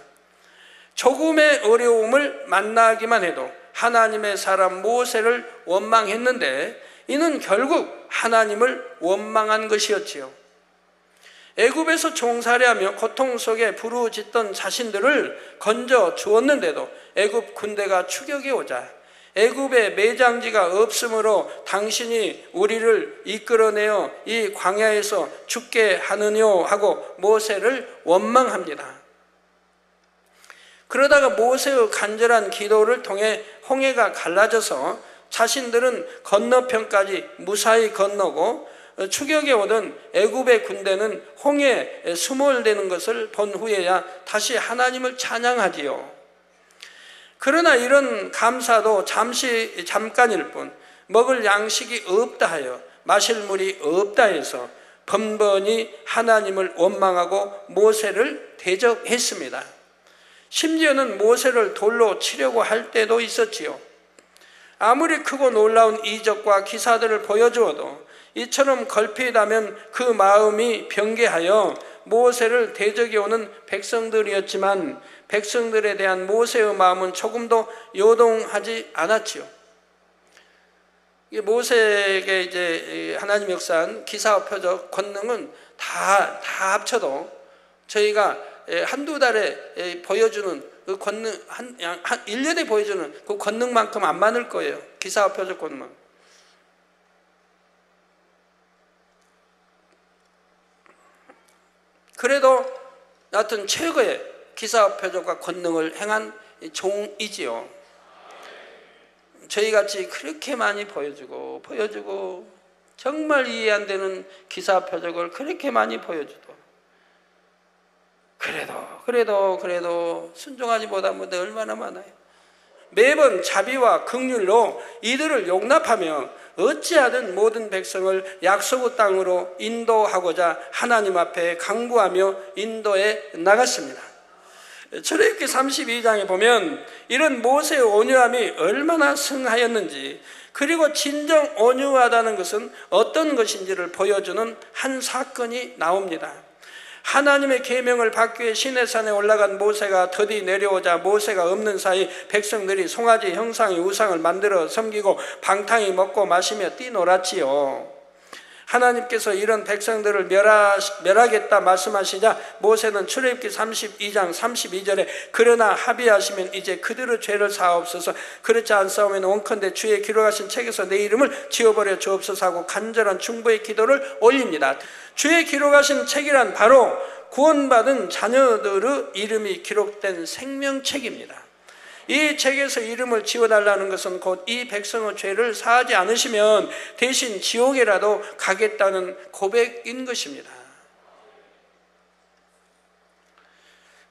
Speaker 1: 조금의 어려움을 만나기만 해도 하나님의 사람 모세를 원망했는데 이는 결국 하나님을 원망한 것이었지요. 애굽에서 종살이하며 고통 속에 부르짖던 자신들을 건져 주었는데도 애굽 군대가 추격해 오자 애굽에 매장지가 없으므로 당신이 우리를 이끌어내어 이 광야에서 죽게 하느뇨 하고 모세를 원망합니다. 그러다가 모세의 간절한 기도를 통해 홍해가 갈라져서 자신들은 건너편까지 무사히 건너고 추격에 오던 애굽의 군대는 홍해에 수몰되는 것을 본 후에야 다시 하나님을 찬양하지요. 그러나 이런 감사도 잠깐일 뿐 먹을 양식이 없다 하여 마실 물이 없다 해서 번번이 하나님을 원망하고 모세를 대적했습니다. 심지어는 모세를 돌로 치려고 할 때도 있었지요. 아무리 크고 놀라운 이적과 기사들을 보여주어도 이처럼 걸핏하면 그 마음이 변개하여 모세를 대적해 오는 백성들이었지만 백성들에 대한 모세의 마음은 조금도 요동하지 않았지요. 모세에게 이제 하나님 역사한 기사와 표적, 권능은 다 합쳐도 저희가 한두 달에 보여주는 그 권능, 한 1년에 보여주는 그 권능만큼 안 많을 거예요. 기사와 표적 권능. 그래도 여하튼 최고의 기사와 표적과 권능을 행한 종이지요. 저희같이 그렇게 많이 보여주고 정말 이해 안 되는 기사와 표적을 그렇게 많이 보여주도 그래도 순종하지 못한 분들 얼마나 많아요. 매번 자비와 긍휼로 이들을 용납하며 어찌하든 모든 백성을 약속의 땅으로 인도하고자 하나님 앞에 강구하며 인도해 나갔습니다. 출애굽기 32장에 보면 이런 모세의 온유함이 얼마나 승하였는지, 그리고 진정 온유하다는 것은 어떤 것인지를 보여주는 한 사건이 나옵니다. 하나님의 계명을 받기 위해 시내산에 올라간 모세가 더디 내려오자 모세가 없는 사이 백성들이 송아지 형상의 우상을 만들어 섬기고 방탕히 먹고 마시며 뛰놀았지요. 하나님께서 이런 백성들을 멸하겠다 말씀하시자 모세는 출애굽기 32장 32절에 그러나 합의하시면 이제 그들의 죄를 사하옵소서, 그렇지 않사오면 원컨대 주의 기록하신 책에서 내 이름을 지워버려 주옵소서 하고 간절한 중보의 기도를 올립니다. 주의 기록하신 책이란 바로 구원받은 자녀들의 이름이 기록된 생명책입니다. 이 책에서 이름을 지워달라는 것은 곧 이 백성의 죄를 사하지 않으시면 대신 지옥에라도 가겠다는 고백인 것입니다.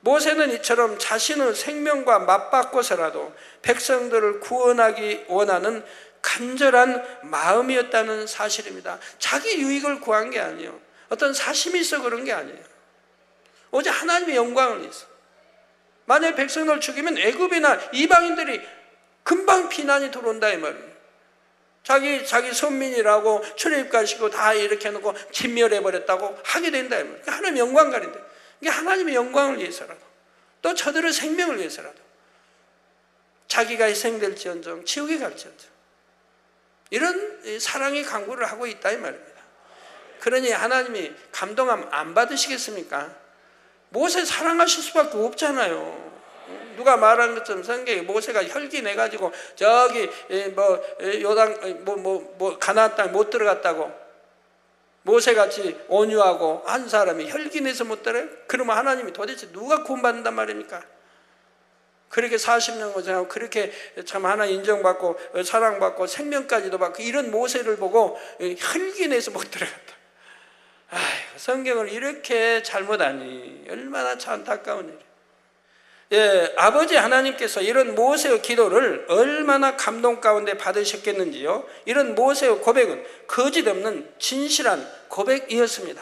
Speaker 1: 모세는 이처럼 자신의 생명과 맞바꿔서라도 백성들을 구원하기 원하는 간절한 마음이었다는 사실입니다. 자기 유익을 구한 게 아니에요. 어떤 사심이 있어 그런 게 아니에요. 오직 하나님의 영광을 위해서. 만약 백성을 죽이면 애굽이나 이방인들이 금방 비난이 들어온다 이 말이에요. 자기 선민이라고 출애굽가시고 다 이렇게 해놓고 진멸해버렸다고 하게 된다 이 말이에요. 하나님의 영광 가린다. 이게 하나님의 영광을 위해서라도 또 저들의 생명을 위해서라도 자기가 희생될지언정 지옥에 갈지언정 이런 사랑의 강구를 하고 있다 이 말입니다. 그러니 하나님이 감동함 안 받으시겠습니까? 모세 사랑하실 수밖에 없잖아요. 누가 말한 것처럼 성경에 모세가 혈기 내가지고 저기 요단 가나안 땅 못 들어갔다고 모세같이 온유하고 한 사람이 혈기 내서 못 들어요? 그러면 하나님이 도대체 누가 구원받는단 말입니까? 그렇게 40년 고생하고 그렇게 참 하나님 인정받고 사랑받고 생명까지도 받고 이런 모세를 보고 혈기 내서 못 들어갔다. 아휴, 성경을 이렇게 잘못하니 얼마나 참 안타까운 일이에요. 예, 아버지 하나님께서 이런 모세의 기도를 얼마나 감동 가운데 받으셨겠는지요. 이런 모세의 고백은 거짓없는 진실한 고백이었습니다.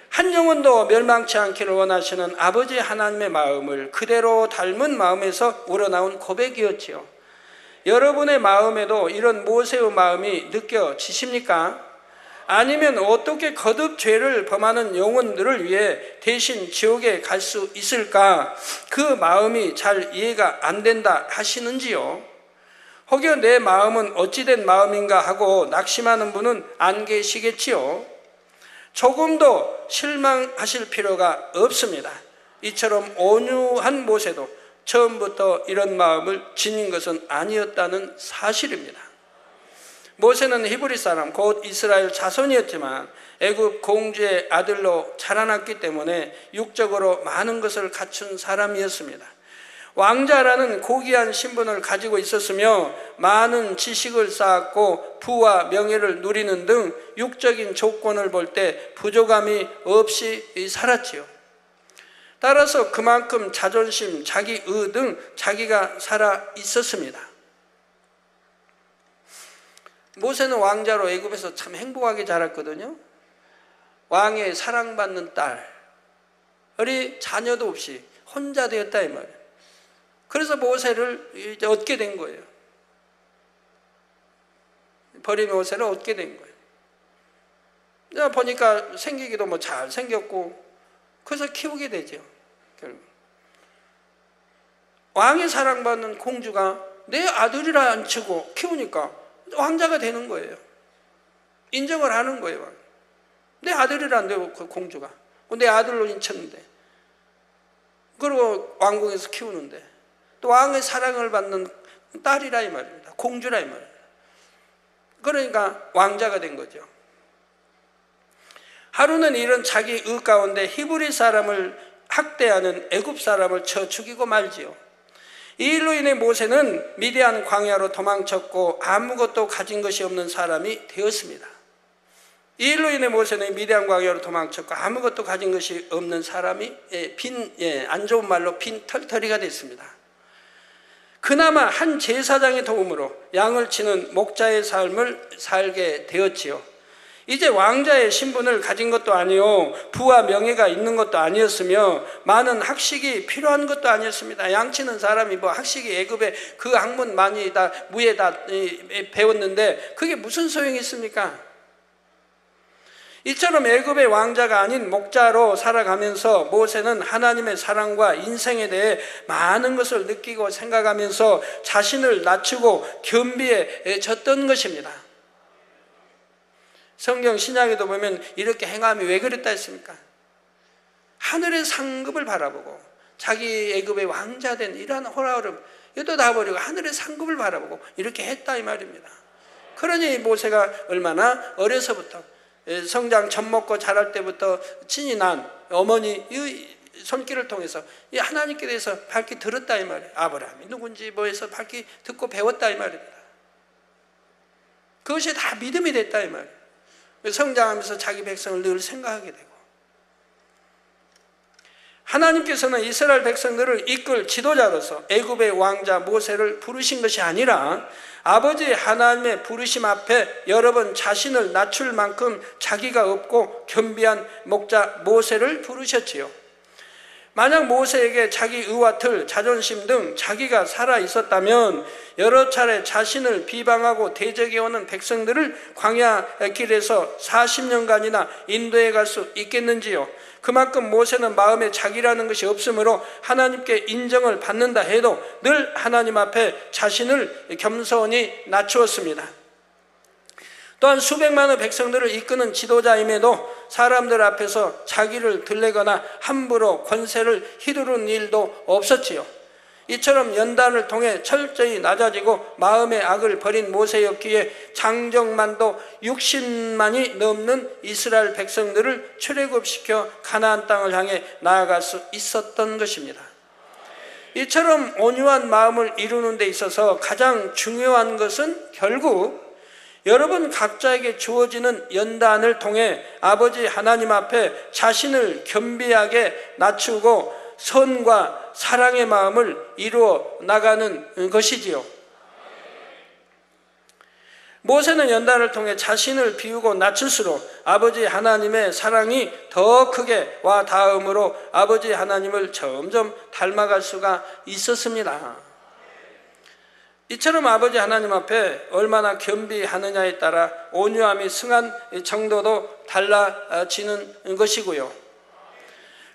Speaker 1: 한 영혼도 멸망치 않기를 원하시는 아버지 하나님의 마음을 그대로 닮은 마음에서 우러나온 고백이었지요. 여러분의 마음에도 이런 모세의 마음이 느껴지십니까? 아니면 어떻게 거듭 죄를 범하는 영혼들을 위해 대신 지옥에 갈 수 있을까? 그 마음이 잘 이해가 안 된다 하시는지요? 혹여 내 마음은 어찌된 마음인가 하고 낙심하는 분은 안 계시겠지요? 조금도 실망하실 필요가 없습니다. 이처럼 온유한 모세도 처음부터 이런 마음을 지닌 것은 아니었다는 사실입니다. 모세는 히브리 사람 곧 이스라엘 자손이었지만 애굽 공주의 아들로 자라났기 때문에 육적으로 많은 것을 갖춘 사람이었습니다. 왕자라는 고귀한 신분을 가지고 있었으며 많은 지식을 쌓았고 부와 명예를 누리는 등 육적인 조건을 볼 때 부족함이 없이 살았지요. 따라서 그만큼 자존심, 자기의 등 자기가 살아 있었습니다. 모세는 왕자로 애굽에서 참 행복하게 자랐거든요. 왕의 사랑받는 딸이 자녀도 없이 혼자 되었다 이 말이에요. 그래서 모세를 이제 얻게 된 거예요. 버린 모세를 얻게 된 거예요. 보니까 생기기도 뭐 잘 생겼고 그래서 키우게 되죠. 결국 왕의 사랑받는 공주가 내 아들이라 안 치고 키우니까 왕자가 되는 거예요. 인정을 하는 거예요. 내 아들이란데 그 공주가 내 아들로 인쳤는데 그리고 왕궁에서 키우는데 또 왕의 사랑을 받는 딸이라 이 말입니다. 공주라 이 말입니다. 그러니까 왕자가 된 거죠. 하루는 이런 자기 의 가운데 히브리 사람을 학대하는 애굽 사람을 쳐 죽이고 말지요. 이 일로 인해 모세는 미디안 광야로 도망쳤고 아무것도 가진 것이 없는 사람이 되었습니다. 이 일로 인해 모세는 미디안 광야로 도망쳤고 아무것도 가진 것이 없는 사람이 안 좋은 말로 빈 털터리가 됐습니다. 그나마 한 제사장의 도움으로 양을 치는 목자의 삶을 살게 되었지요. 이제 왕자의 신분을 가진 것도 아니요 부와 명예가 있는 것도 아니었으며 많은 학식이 필요한 것도 아니었습니다. 양치는 사람이 뭐 학식이 애굽에 그 학문 많이 다 무예 다 배웠는데 그게 무슨 소용이 있습니까? 이처럼 애굽의 왕자가 아닌 목자로 살아가면서 모세는 하나님의 사랑과 인생에 대해 많은 것을 느끼고 생각하면서 자신을 낮추고 겸비해졌던 것입니다. 성경 신약에도 보면 이렇게 행함이 왜 그랬다 했습니까? 하늘의 상급을 바라보고 자기 애굽의 왕자된 이러한 호라름 이것도 다 버리고 하늘의 상급을 바라보고 이렇게 했다 이 말입니다. 그러니 모세가 얼마나 어려서부터 성장 젖 먹고 자랄 때부터 친히 난 어머니 이 손길을 통해서 이 하나님께 대해서 밝히 들었다 이 말이에요. 아브라함이 누군지 뭐해서 밝히 듣고 배웠다 이 말입니다. 그것이 다 믿음이 됐다 이 말이에요. 성장하면서 자기 백성을 늘 생각하게 되고, 하나님께서는 이스라엘 백성들을 이끌 지도자로서 애굽의 왕자 모세를 부르신 것이 아니라 아버지 하나님의 부르심 앞에 여러 번 자신을 낮출 만큼 자기가 없고 겸비한 목자 모세를 부르셨지요. 만약 모세에게 자기 의와 틀, 자존심 등 자기가 살아 있었다면 여러 차례 자신을 비방하고 대적해오는 백성들을 광야 길에서 40년간이나 인도해 갈 수 있겠는지요? 그만큼 모세는 마음에 자기라는 것이 없으므로 하나님께 인정을 받는다 해도 늘 하나님 앞에 자신을 겸손히 낮추었습니다. 또한 수백만의 백성들을 이끄는 지도자임에도 사람들 앞에서 자기를 들레거나 함부로 권세를 휘두르는 일도 없었지요. 이처럼 연단을 통해 철저히 낮아지고 마음의 악을 버린 모세였기에 장정만도 60만이 넘는 이스라엘 백성들을 출애굽시켜 가나안 땅을 향해 나아갈 수 있었던 것입니다. 이처럼 온유한 마음을 이루는 데 있어서 가장 중요한 것은 결국 여러분 각자에게 주어지는 연단을 통해 아버지 하나님 앞에 자신을 겸비하게 낮추고 선과 사랑의 마음을 이루어 나가는 것이지요. 모세는 연단을 통해 자신을 비우고 낮출수록 아버지 하나님의 사랑이 더 크게 와 닿음으로 아버지 하나님을 점점 닮아갈 수가 있었습니다. 이처럼 아버지 하나님 앞에 얼마나 겸비하느냐에 따라 온유함이 승한 정도도 달라지는 것이고요.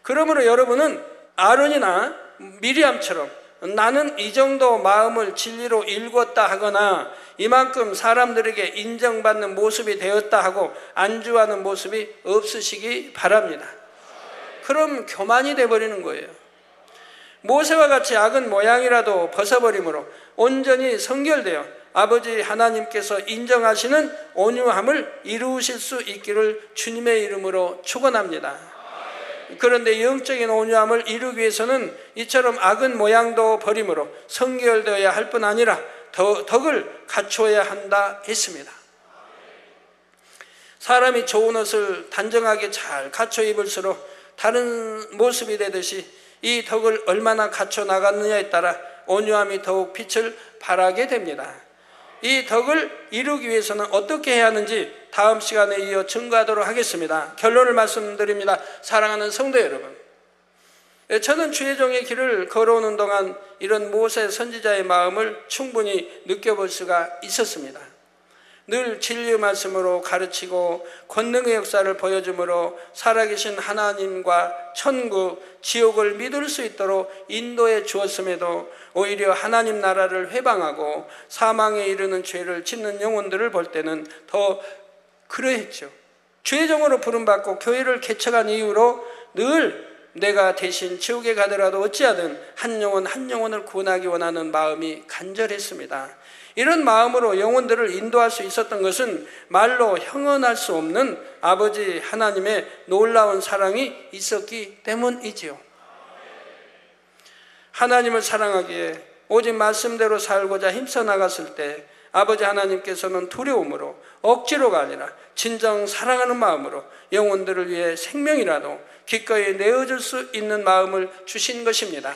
Speaker 1: 그러므로 여러분은 아론이나 미리암처럼 나는 이 정도 마음을 진리로 일궜다 하거나 이만큼 사람들에게 인정받는 모습이 되었다 하고 안주하는 모습이 없으시기 바랍니다. 그럼 교만이 돼버리는 거예요. 모세와 같이 악은 모양이라도 벗어버림으로 온전히 성결되어 아버지 하나님께서 인정하시는 온유함을 이루실 수 있기를 주님의 이름으로 축원합니다. 그런데 영적인 온유함을 이루기 위해서는 이처럼 악은 모양도 버림으로 성결되어야 할 뿐 아니라 덕을 갖추어야 한다 했습니다. 사람이 좋은 옷을 단정하게 잘 갖춰 입을수록 다른 모습이 되듯이 이 덕을 얼마나 갖춰 나갔느냐에 따라 온유함이 더욱 빛을 발하게 됩니다. 이 덕을 이루기 위해서는 어떻게 해야 하는지 다음 시간에 이어 증거하도록 하겠습니다. 결론을 말씀드립니다. 사랑하는 성도 여러분, 저는 주의 종의 길을 걸어오는 동안 이런 모세 선지자의 마음을 충분히 느껴볼 수가 있었습니다. 늘 진리의 말씀으로 가르치고 권능의 역사를 보여주므로 살아계신 하나님과 천국, 지옥을 믿을 수 있도록 인도해 주었음에도 오히려 하나님 나라를 회방하고 사망에 이르는 죄를 짓는 영혼들을 볼 때는 더 그러했죠. 주의 종으로 부름받고 교회를 개척한 이후로 늘 내가 대신 지옥에 가더라도 어찌하든 한 영혼 한 영혼을 구원하기 원하는 마음이 간절했습니다. 이런 마음으로 영혼들을 인도할 수 있었던 것은 말로 형언할 수 없는 아버지 하나님의 놀라운 사랑이 있었기 때문이지요. 하나님을 사랑하기에 오직 말씀대로 살고자 힘써 나갔을 때 아버지 하나님께서는 두려움으로 억지로가 아니라 진정 사랑하는 마음으로 영혼들을 위해 생명이라도 기꺼이 내어줄 수 있는 마음을 주신 것입니다.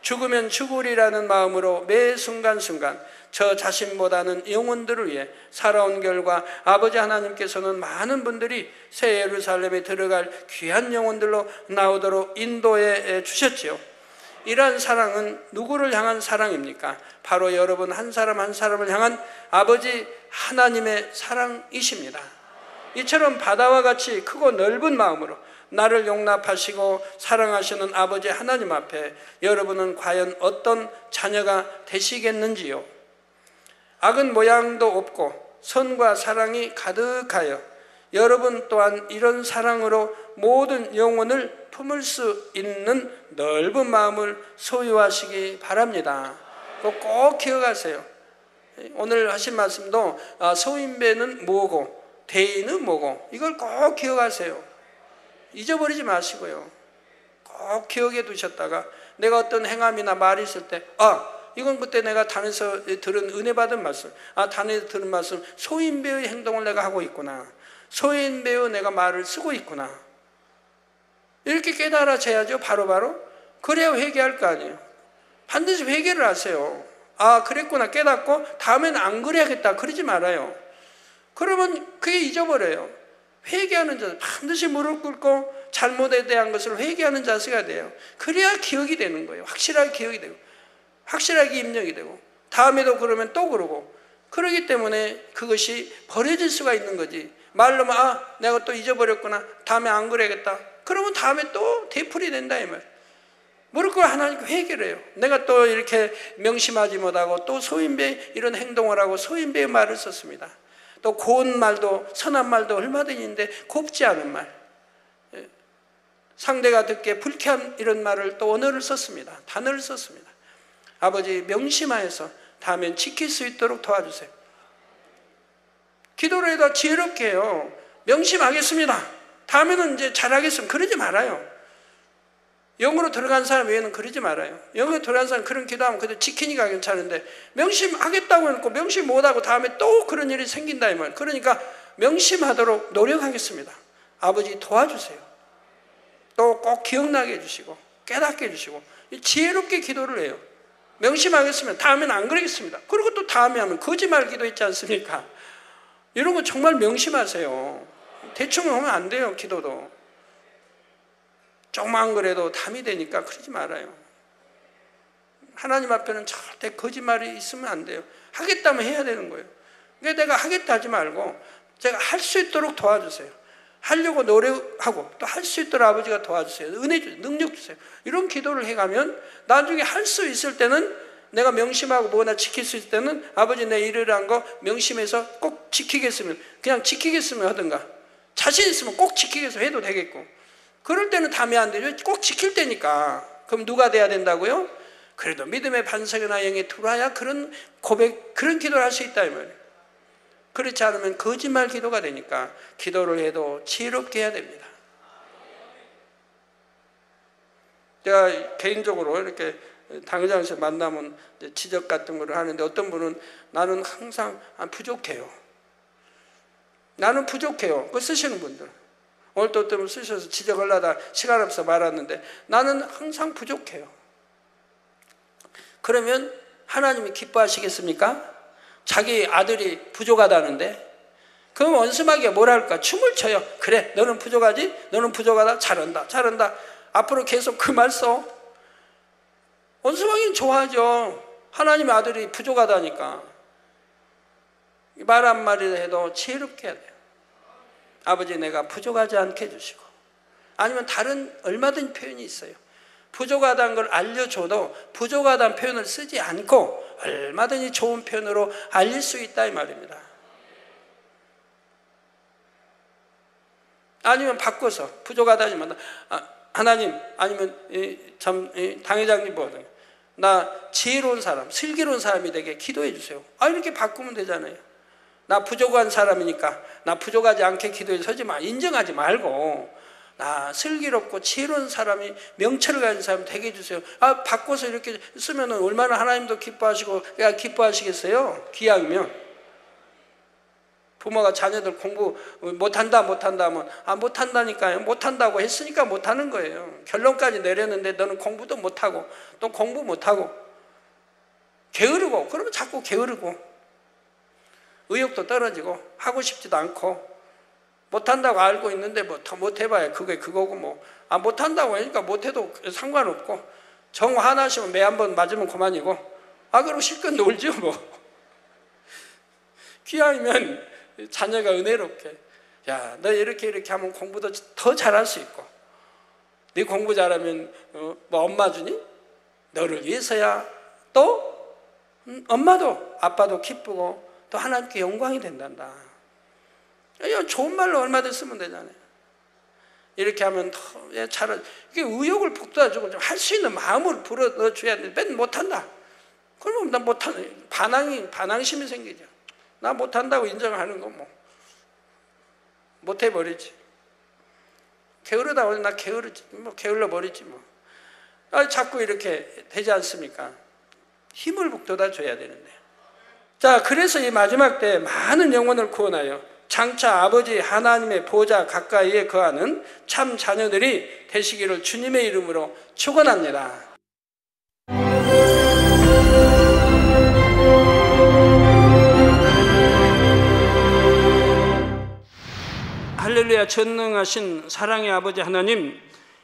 Speaker 1: 죽으면 죽으리라는 마음으로 매 순간순간 저 자신보다는 영혼들을 위해 살아온 결과 아버지 하나님께서는 많은 분들이 새 예루살렘에 들어갈 귀한 영혼들로 나오도록 인도해 주셨지요. 이러한 사랑은 누구를 향한 사랑입니까? 바로 여러분 한 사람 한 사람을 향한 아버지 하나님의 사랑이십니다. 이처럼 바다와 같이 크고 넓은 마음으로 나를 용납하시고 사랑하시는 아버지 하나님 앞에 여러분은 과연 어떤 자녀가 되시겠는지요? 악은 모양도 없고 선과 사랑이 가득하여 여러분 또한 이런 사랑으로 모든 영혼을 품을 수 있는 넓은 마음을 소유하시기 바랍니다. 꼭 기억하세요. 오늘 하신 말씀도 소인배는 뭐고 대의는 뭐고, 이걸 꼭 기억하세요. 잊어버리지 마시고요. 꼭 기억해 두셨다가 내가 어떤 행함이나 말이 있을 때, 이건 그때 내가 단에서 들은 은혜 받은 말씀, 단에서 들은 말씀, 소인배의 행동을 내가 하고 있구나, 소인배의 내가 말을 쓰고 있구나, 이렇게 깨달아져야죠. 바로바로. 그래야 회개할 거 아니에요. 반드시 회개를 하세요. 그랬구나 깨닫고 다음에는 안 그래야겠다 그러지 말아요. 그러면 그게 잊어버려요. 회개하는 자세, 반드시 무릎 꿇고 잘못에 대한 것을 회개하는 자세가 돼요. 그래야 기억이 되는 거예요. 확실하게 기억이 되고, 확실하게 입력이 되고, 다음에도 그러면 또 그러고. 그러기 때문에 그것이 버려질 수가 있는 거지. 말로만 내가 또 잊어버렸구나, 다음에 안 그래야겠다, 그러면 다음에 또 되풀이 된다 이 말. 무릎 꿇고 하나님께 회개를 해요. 내가 또 이렇게 명심하지 못하고 또 소인배 이런 행동을 하고 소인배의 말을 썼습니다. 또 고운 말도 선한 말도 얼마든지 있는데 곱지 않은 말, 상대가 듣기에 불쾌한 이런 말을 또 언어를 썼습니다. 단어를 썼습니다. 아버지 명심하여서 다음엔 지킬 수 있도록 도와주세요. 기도를 해도 지혜롭게 해요. 명심하겠습니다, 다음에는 이제 잘하겠습니다, 그러지 말아요. 영으로 들어간 사람 외에는 그러지 말아요. 영으로 들어간 사람 그런 기도하면 그래도 지키니까 괜찮은데, 명심하겠다고 해놓고 명심 못하고 다음에 또 그런 일이 생긴다 이 말. 그러니까 명심하도록 노력하겠습니다. 아버지 도와주세요. 또 꼭 기억나게 해주시고 깨닫게 해주시고 지혜롭게 기도를 해요. 명심하겠습니다, 다음에는 안 그러겠습니다. 그리고 또 다음에 하면 거짓말 기도 있지 않습니까? 이런 거 정말 명심하세요. 대충 하면 안 돼요. 기도도 조금만 그래도 담이 되니까 그러지 말아요. 하나님 앞에는 절대 거짓말이 있으면 안 돼요. 하겠다면 해야 되는 거예요. 그러니까 내가 하겠다 하지 말고 제가 할 수 있도록 도와주세요. 하려고 노력하고 또 할 수 있도록 아버지가 도와주세요. 은혜 주세요. 능력 주세요. 이런 기도를 해가면 나중에 할 수 있을 때는, 내가 명심하고 뭐나 지킬 수 있을 때는 아버지 내 이러한 거 명심해서 꼭 지키겠으면 그냥 지키겠으면 하든가, 자신 있으면 꼭 지키겠으면 해도 되겠고, 그럴 때는 담이 안 되죠. 꼭 지킬 때니까. 그럼 누가 돼야 된다고요? 그래도 믿음의 반석이나 영에 들어야 그런 고백, 그런 기도를 할 수 있다 이 말이에요. 그렇지 않으면 거짓말 기도가 되니까 기도를 해도 지혜롭게 해야 됩니다. 제가 개인적으로 이렇게 당회장에서 만나면 지적 같은 거를 하는데, 어떤 분은 나는 항상 부족해요. 나는 부족해요. 그거 쓰시는 분들. 오늘 또 어떤 분 쓰셔서 지적하려다 시간 없어 말았는데, 나는 항상 부족해요. 그러면 하나님이 기뻐하시겠습니까? 자기 아들이 부족하다는데. 그럼 원수마귀가 뭐라 할까? 춤을 춰요. 그래, 너는 부족하지? 너는 부족하다. 잘한다, 잘한다. 앞으로 계속 그 말 써. 원수마귀는 좋아하죠. 하나님의 아들이 부족하다니까. 말 한마디를 해도 지혜롭게 해야 돼요. 아버지 내가 부족하지 않게 해주시고, 아니면 다른 얼마든지 표현이 있어요. 부족하다는 걸 알려줘도 부족하다는 표현을 쓰지 않고 얼마든지 좋은 표현으로 알릴 수 있다 이 말입니다. 아니면 바꿔서 부족하다지만 하나님, 아니면 당회장님 뭐든 나 지혜로운 사람, 슬기로운 사람이 되게 기도해 주세요. 이렇게 바꾸면 되잖아요. 나 부족한 사람이니까 나 부족하지 않게 기도해 서지 마. 인정하지 말고 나 슬기롭고 지혜로운 사람이, 명철을 가진 사람 되게 해주세요. 바꿔서 이렇게 쓰면 얼마나 하나님도 기뻐하시고 기뻐하시겠어요? 기왕이면. 부모가 자녀들 공부 못한다 하면 못한다니까요. 못한다고 했으니까 못하는 거예요. 결론까지 내렸는데 너는 공부도 못하고 또 공부 못하고 게으르고, 그러면 자꾸 게으르고 의욕도 떨어지고 하고 싶지도 않고, 못한다고 알고 있는데 뭐 더 못해봐야 그게 그거고, 못한다고 하니까 못해도 상관없고, 정 화나시면 매 한 번 맞으면 그만이고, 그럼 실컷 놀죠 뭐. 기왕이면 자녀가 은혜롭게, 야, 너 이렇게 하면 공부도 더 잘할 수 있고, 네 공부 잘하면 뭐 엄마 주니? 너를 위해서야. 또 엄마도 아빠도 기쁘고 또 하나님께 영광이 된단다. 좋은 말로 얼마든지 쓰면 되잖아요. 이렇게 하면 더 잘, 이게 의욕을 북돋아주고 좀 할 수 있는 마음을 불어넣어줘야 돼. 맨 못한다. 그러면 나 못하는 반항심이 생기죠. 나 못한다고 인정하는 거 뭐. 못 해버리지. 게으르다 오늘 나 게으르지, 뭐 게을러 버리지 뭐. 자꾸 이렇게 되지 않습니까? 힘을 북돋아 줘야 되는데. 자, 그래서 이 마지막 때 많은 영혼을 구원하여 장차 아버지 하나님의 보좌 가까이에 거하는 참 자녀들이 되시기를 주님의 이름으로 축원합니다. 할렐루야. 전능하신 사랑의 아버지 하나님,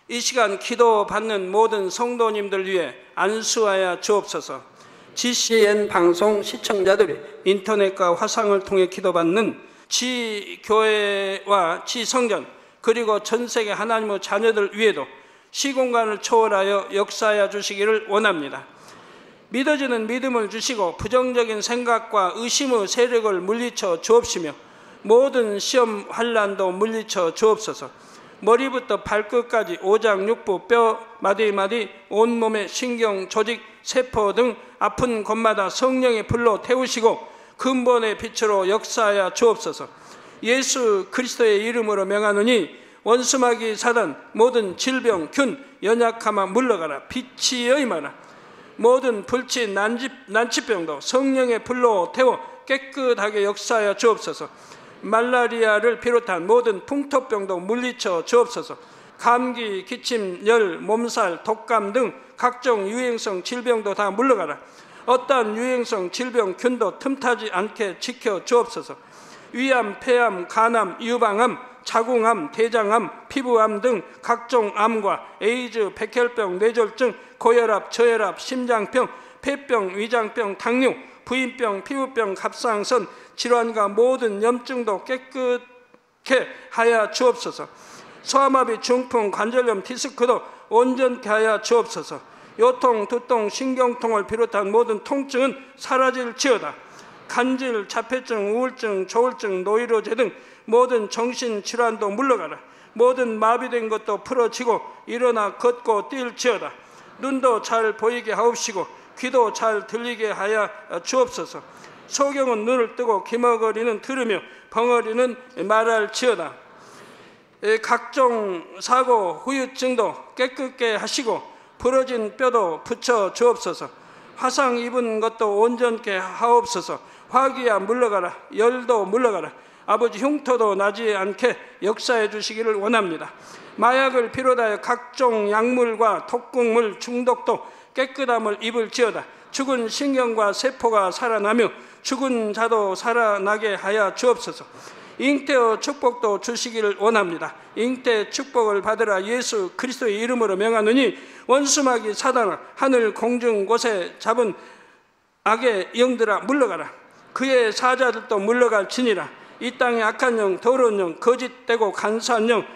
Speaker 1: 이 시간 기도받는 모든 성도님들 위해 안수하여 주옵소서. GCN 방송 시청자들이 인터넷과 화상을 통해 기도받는 지교회와 지성전 그리고 전세계 하나님의 자녀들 위에도 시공간을 초월하여 역사하여 주시기를 원합니다. 믿어지는 믿음을 주시고 부정적인 생각과 의심의 세력을 물리쳐 주옵시며 모든 시험 환난도 물리쳐 주옵소서. 머리부터 발끝까지 오장육부 뼈 마디마디 온몸의 신경 조직 세포 등 아픈 곳마다 성령의 불로 태우시고 근본의 빛으로 역사하여 주옵소서. 예수 그리스도의 이름으로 명하노니 원수마귀 사단 모든 질병 균 연약함아 물러가라. 빛이 임하라. 모든 불치 난치병도 성령의 불로 태워 깨끗하게 역사하여 주옵소서. 말라리아를 비롯한 모든 풍토병도 물리쳐 주옵소서. 감기, 기침, 열, 몸살, 독감 등 각종 유행성 질병도 다 물러가라. 어떠한 유행성 질병 균도 틈타지 않게 지켜 주옵소서. 위암, 폐암, 간암, 유방암, 자궁암, 대장암, 피부암 등 각종 암과 에이즈, 백혈병, 뇌졸중, 고혈압, 저혈압, 심장병, 폐병, 위장병, 당뇨, 부인병, 피부병, 갑상선 질환과 모든 염증도 깨끗게 하여 주옵소서. 소아마비, 중풍, 관절염, 디스크도 온전케 하여 주옵소서. 요통, 두통, 신경통을 비롯한 모든 통증은 사라질지어다. 간질, 자폐증, 우울증, 조울증, 노이로제 등 모든 정신질환도 물러가라. 모든 마비된 것도 풀어지고 일어나 걷고 뛸지어다. 눈도 잘 보이게 하옵시고 귀도 잘 들리게 하여 주옵소서. 소경은 눈을 뜨고 기머거리는 들으며 벙어리는 말할지어다. 각종 사고 후유증도 깨끗게 하시고 부러진 뼈도 붙여 주옵소서. 화상 입은 것도 온전케 하옵소서. 화기야 물러가라. 열도 물러가라. 아버지 흉터도 나지 않게 역사해 주시기를 원합니다. 마약을 비롯하여 각종 약물과 독극물 중독도 깨끗함을 입을지어다. 죽은 신경과 세포가 살아나며 죽은 자도 살아나게 하여 주옵소서. 잉태의 축복도 주시기를 원합니다. 잉태 축복을 받으라. 예수 그리스도의 이름으로 명하노니 원수마귀 사단아 하늘 공중 곳에 잡은 악의 영들아 물러가라. 그의 사자들도 물러갈지니라. 이 땅의 악한 영, 더러운 영, 거짓되고 간사한 영,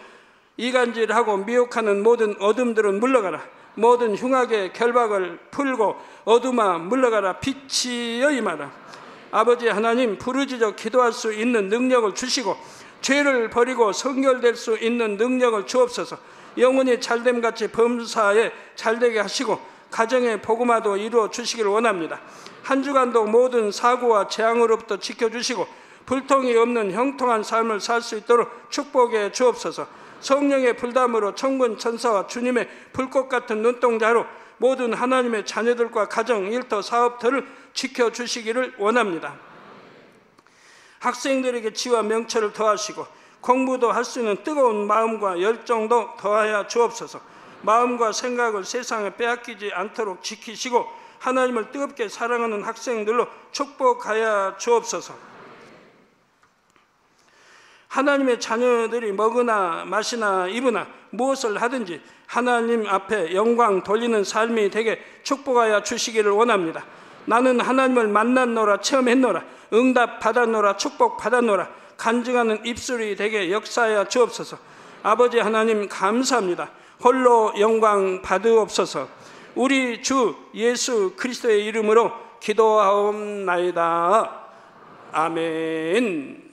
Speaker 1: 이간질하고 미혹하는 모든 어둠들은 물러가라. 모든 흉악의 결박을 풀고 어둠아 물러가라. 빛이 임하라. 아버지 하나님, 부르짖어 기도할 수 있는 능력을 주시고 죄를 버리고 성결될 수 있는 능력을 주옵소서. 영혼이 잘됨같이 범사에 잘되게 하시고 가정의 복음화도 이루어 주시기를 원합니다. 한 주간도 모든 사고와 재앙으로부터 지켜주시고 불통이 없는 형통한 삶을 살 수 있도록 축복해 주옵소서. 성령의 불담으로 천군 천사와 주님의 불꽃 같은 눈동자로 모든 하나님의 자녀들과 가정, 일터, 사업터를 지켜주시기를 원합니다. 학생들에게 지혜와 명철을 더하시고 공부도 할 수 있는 뜨거운 마음과 열정도 더하여 주옵소서. 마음과 생각을 세상에 빼앗기지 않도록 지키시고 하나님을 뜨겁게 사랑하는 학생들로 축복하여 주옵소서. 하나님의 자녀들이 먹으나 마시나 입으나 무엇을 하든지 하나님 앞에 영광 돌리는 삶이 되게 축복하여 주시기를 원합니다. 나는 하나님을 만났노라, 체험했노라, 응답 받았노라, 축복 받았노라, 간증하는 입술이 되게 역사하여 주옵소서. 아버지 하나님 감사합니다. 홀로 영광 받으옵소서. 우리 주 예수 그리스도의 이름으로 기도하옵나이다. 아멘.